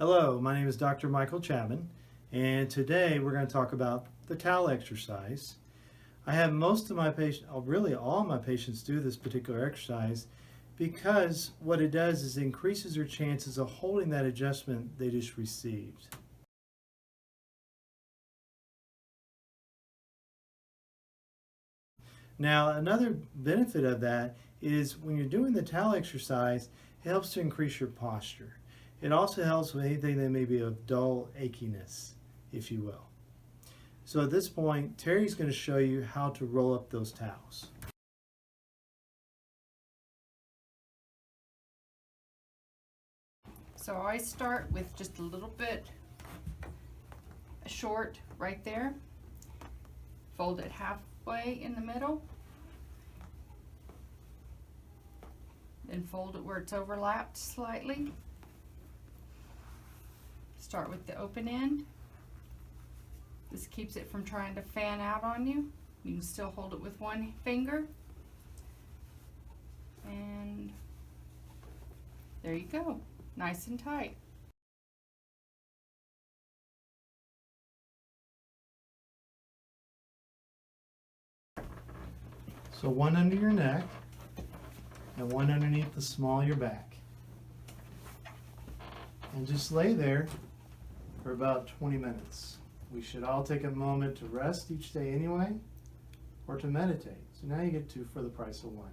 Hello, my name is Dr. Michael Chapman, and today we're going to talk about the towel exercise. I have most of my patients, really all my patients, do this particular exercise because what it does is increases their chances of holding that adjustment they just received. Now, another benefit of that is when you're doing the towel exercise, it helps to increase your posture. It also helps with anything that may be of dull achiness, if you will. So at this point, Terry's going to show you how to roll up those towels. So I start with just a little bit short right there. Fold it halfway in the middle. Then fold it where it's overlapped slightly. Start with the open end. This keeps it from trying to fan out on you. You can still hold it with one finger. And there you go, nice and tight. So one under your neck and one underneath the small of your back. And just lay there for about 20 minutes. We should all take a moment to rest each day anyway, or to meditate. So now you get two for the price of one.